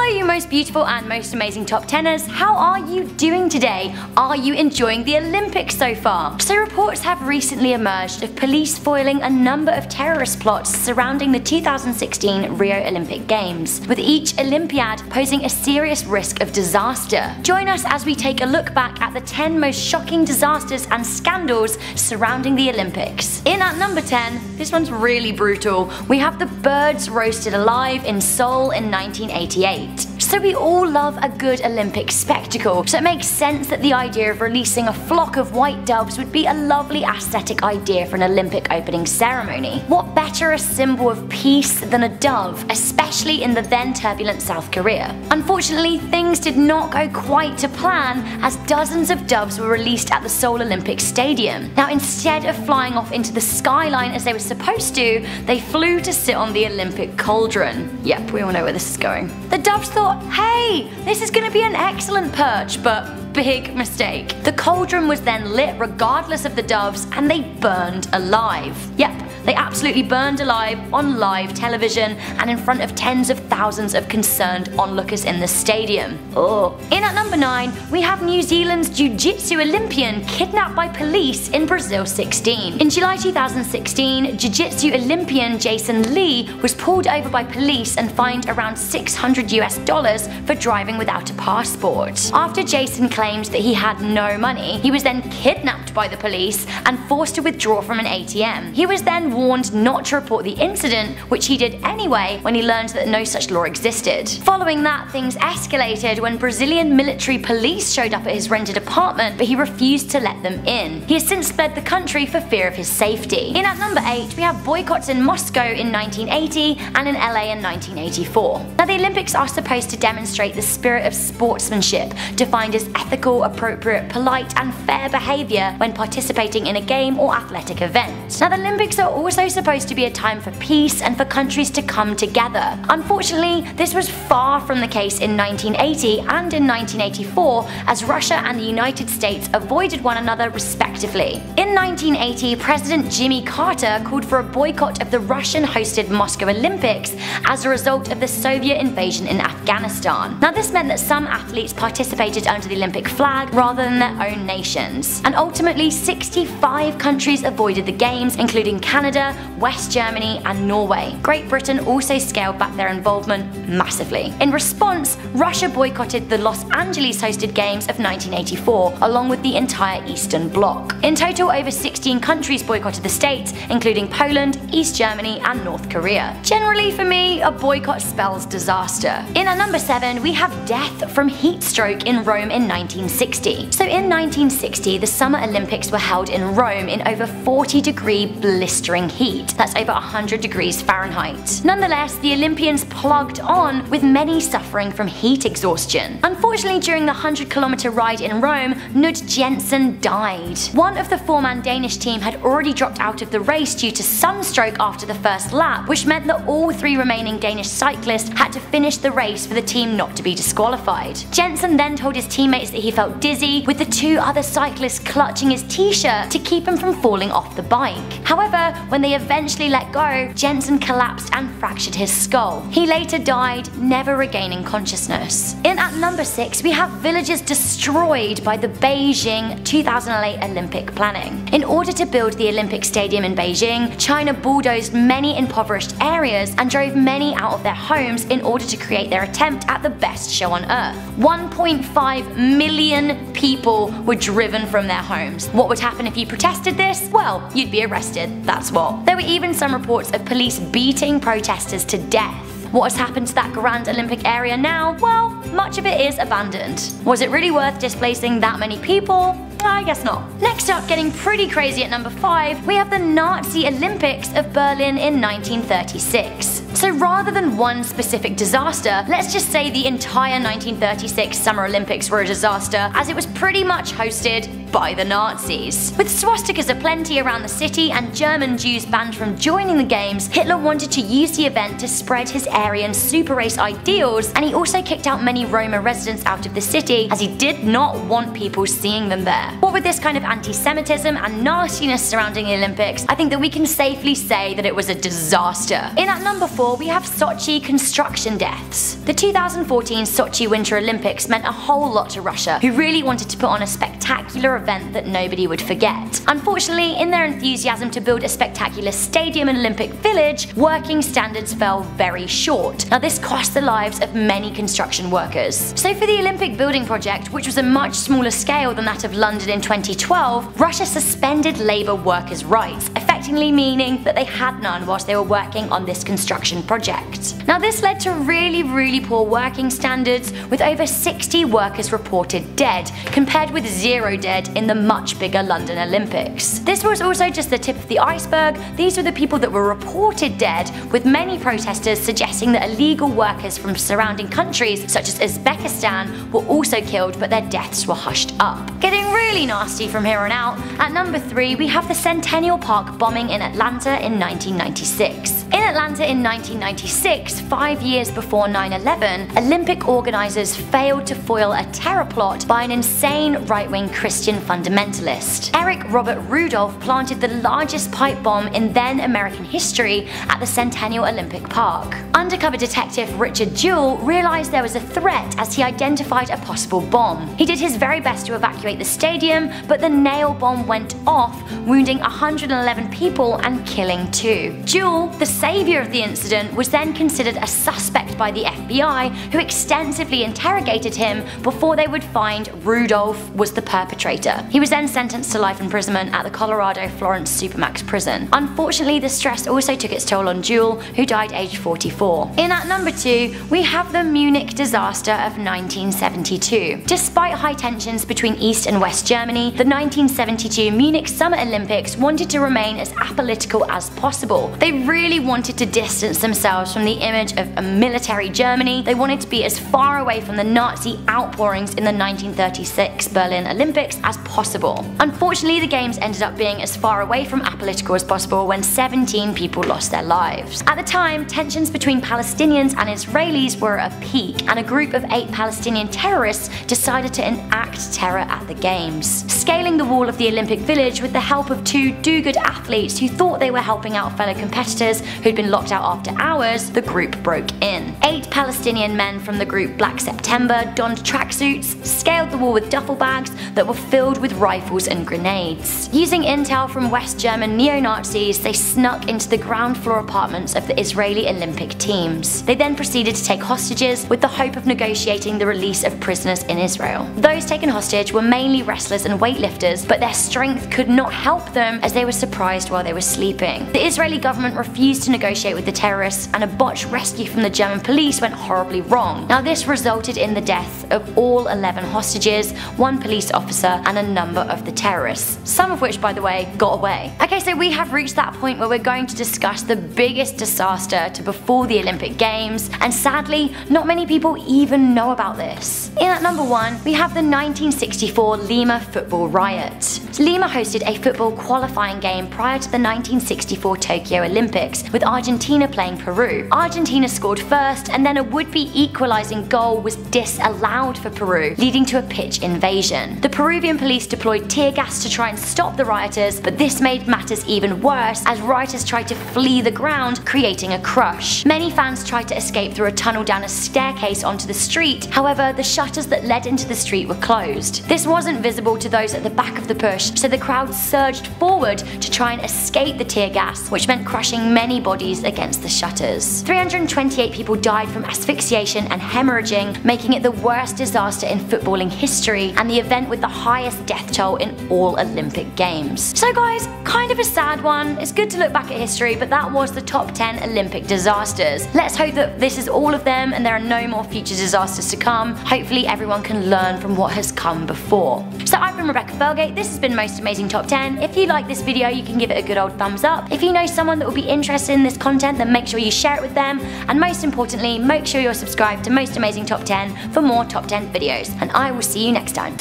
Hello you most beautiful and most amazing top 10ers, how are you doing today? Are you enjoying the Olympics so far? So reports have recently emerged of police foiling a number of terrorist plots surrounding the 2016 Rio Olympic Games, with each Olympiad posing a serious risk of disaster. Join us as we take a look back at the 10 most shocking disasters and scandals surrounding the Olympics. In at number 10, this one's really brutal, we have the birds roasted alive in Seoul in 1988. So we all love a good Olympic spectacle, so it makes sense that the idea of releasing a flock of white doves would be a lovely aesthetic idea for an Olympic opening ceremony. What better a symbol of peace than a dove, especially in the then turbulent South Korea? Unfortunately, things did not go quite to plan, as dozens of doves were released at the Seoul Olympic Stadium. Now, instead of flying off into the skyline as they were supposed to, they flew to sit on the Olympic cauldron. Yep, we all know where this is going. The doves thought, hey, this is gonna be an excellent perch, but big mistake. The cauldron was then lit regardless of the doves, and they burned alive. Yep, they absolutely burned alive on live television and in front of tens of thousands of concerned onlookers in the stadium. Oh. In at number 9, we have New Zealand's Jiu-Jitsu Olympian kidnapped by police in Brazil 16. In July 2016, Jiu-Jitsu Olympian Jason Lee was pulled over by police and fined around $600 for driving without a passport. After Jason claimed that he had no money, he was then kidnapped by the police and forced to withdraw from an ATM. He was then warned not to report the incident, which he did anyway when he learned that no such law existed. Following that, things escalated when Brazilian military police showed up at his rented apartment, but he refused to let them in. He has since fled the country for fear of his safety. In at number 8, we have boycotts in Moscow in 1980 and in LA in 1984. Now, the Olympics are supposed to demonstrate the spirit of sportsmanship, defined as ethical, appropriate, polite and fair behaviour when participating in a game or athletic event. Now, the Olympics are also supposed to be a time for peace and for countries to come together. Unfortunately, this was far from the case in 1980 and in 1984, as Russia and the United States avoided one another respectively. In 1980, President Jimmy Carter called for a boycott of the Russian-hosted Moscow Olympics as a result of the Soviet invasion in Afghanistan. Now, this meant that some athletes participated under the Olympic flag rather than their own nations, and ultimately 65 countries avoided the games, including Canada, West Germany and Norway. Great Britain also scaled back their involvement massively. In response, Russia boycotted the Los Angeles hosted games of 1984, along with the entire Eastern Bloc. In total, over 16 countries boycotted the states, including Poland, East Germany and North Korea. Generally, for me, a boycott spells disaster. In at number 7, we have death from heat stroke in Rome in 1960. So in 1960, the Summer Olympics were held in Rome in over 40-degree blistering heat. That's over 100 degrees Fahrenheit. Nonetheless, the Olympians plugged on, with many suffering from heat exhaustion. Unfortunately, during the 100-kilometer ride in Rome, Knud Jensen died. One of the 4-man Danish team had already dropped out of the race due to sunstroke after the first lap, which meant that all 3 remaining Danish cyclists had to finish the race for the team not to be disqualified. Jensen then told his teammates that he felt dizzy, with the 2 other cyclists clutching his t-shirt to keep him from falling off the bike. However, when they eventually let go, Jensen collapsed and fractured his skull. He later died, never regaining consciousness. In at number 6, we have villages destroyed by the Beijing 2008 Olympic planning. In order to build the Olympic Stadium in Beijing, China bulldozed many impoverished areas and drove many out of their homes in order to create their attempt at the best show on earth. 1.5 million people were driven from their homes. What would happen if you protested this? Well, you'd be arrested, that's what. There were even some reports of police beating protesters to death. What has happened to that grand Olympic area now? Well, much of it is abandoned. Was it really worth displacing that many people? I guess not. Next up, getting pretty crazy at number 5, we have the Nazi Olympics of Berlin in 1936. So rather than one specific disaster, let's just say the entire 1936 Summer Olympics were a disaster, as it was pretty much hosted by the Nazis. With swastikas aplenty around the city and German Jews banned from joining the games, Hitler wanted to use the event to spread his Aryan super race ideals, and he also kicked out many Roma residents out of the city as he did not want people seeing them there. What with this kind of anti-Semitism and nastiness surrounding the Olympics, I think that we can safely say that it was a disaster. In at number 4 we have Sochi construction deaths. The 2014 Sochi Winter Olympics meant a whole lot to Russia, who really wanted to put on a spectacular event that nobody would forget. Unfortunately, in their enthusiasm to build a spectacular stadium and Olympic village, working standards fell very short. Now this cost the lives of many construction workers. So for the Olympic building project, which was a much smaller scale than that of London in 2012, Russia suspended labour workers' rights, effectively meaning that they had none whilst they were working on this construction project. Now this led to really poor working standards, with over 60 workers reported dead, compared with 0 dead in the much bigger London Olympics. This was also just the tip of the iceberg. These were the people that were reported dead, with many protesters suggesting that illegal workers from surrounding countries such as Uzbekistan were also killed, but their deaths were hushed up. Getting really nasty from here on out, at number 3 we have the Centennial Park bombing in Atlanta in 1996. In Atlanta in 1996, 5 years before 9/11, Olympic organisers failed to foil a terror plot by an insane right-wing Christian fundamentalist. Eric Robert Rudolph planted the largest pipe bomb in then American history at the Centennial Olympic Park. Undercover detective Richard Jewell realised there was a threat as he identified a possible bomb. He did his very best to evacuate the stadium, but the nail bomb went off, wounding 111 people and killing 2. Jewell, the saviour of the incident, was then considered a suspect by the FBI, who extensively interrogated him before they would find Rudolph was the perpetrator. He was then sentenced to life imprisonment at the Colorado Florence Supermax prison. Unfortunately, the stress also took its toll on Jewell, who died aged 44. In at number 2, we have the Munich disaster of 1972. Despite high tensions between East and West Germany, the 1972 Munich Summer Olympics wanted to remain as apolitical as possible. They really wanted to distance themselves from the image of a military Germany. They wanted to be as far away from the Nazi outpourings in the 1936 Berlin Olympics as possible. Unfortunately, the games ended up being as far away from apolitical as possible when 17 people lost their lives. At the time, tensions between Palestinians and Israelis were at a peak, and a group of 8 Palestinian terrorists decided to enact terror at the games. Scaling the wall of the Olympic Village with the help of 2 do-good athletes who thought they were helping out fellow competitors who'd been locked out after hours, the group broke in. 8 Palestinian men from the group Black September donned tracksuits, scaled the wall with duffel bags that were filled with rifles and grenades. Using intel from West German neo-Nazis, they snuck into the ground floor apartments of the Israeli Olympic teams. They then proceeded to take hostages with the hope of negotiating the release of prisoners in Israel. Those taken hostage were mainly wrestlers and weightlifters, but their strength could not help them as they were surprised while they were sleeping. The Israeli government refused to negotiate with the terrorists, and a botched rescue from the German police went horribly wrong. Now this resulted in the death of all 11 hostages, 1 police officer, and a number of the terrorists, some of which, by the way, got away. Okay, so we have reached that point where we're going to discuss the biggest disaster to befall the Olympic Games, and sadly, not many people even know about this. In at number 1, we have the 1964 Lima football riot. Lima hosted a football qualifying game prior to the 1964 Tokyo Olympics, with Argentina playing Peru. Argentina scored first, and then a would-be equalising goal was disallowed for Peru, leading to a pitch invasion. The Peruvian police deployed tear gas to try and stop the rioters, but this made matters even worse as rioters tried to flee the ground, creating a crush. Many fans tried to escape through a tunnel down a staircase onto the street. However, the shutters that led into the street were closed. This wasn't visible to those at the back of the push, so the crowd surged forward to try and escape the tear gas, which meant crushing many bodies against the shutters. 328 people died from asphyxiation and hemorrhaging, making it the worst disaster in footballing history and the event with the highest death toll in all Olympic Games. So guys, kind of a sad one. It's good to look back at history, but that was the top 10 Olympic disasters. Let's hope that this is all of them and there are no more future disasters to come. Hopefully everyone can learn from what has come before. So I've been Rebecca Felgate, this has been Most Amazing Top 10. If you like this video, you can give it a good old thumbs up. If you know someone that will be interested in this content, then make sure you share it with them. And most importantly, make sure you're subscribed to Most Amazing Top 10 for more Top 10 videos. And I will see you next time.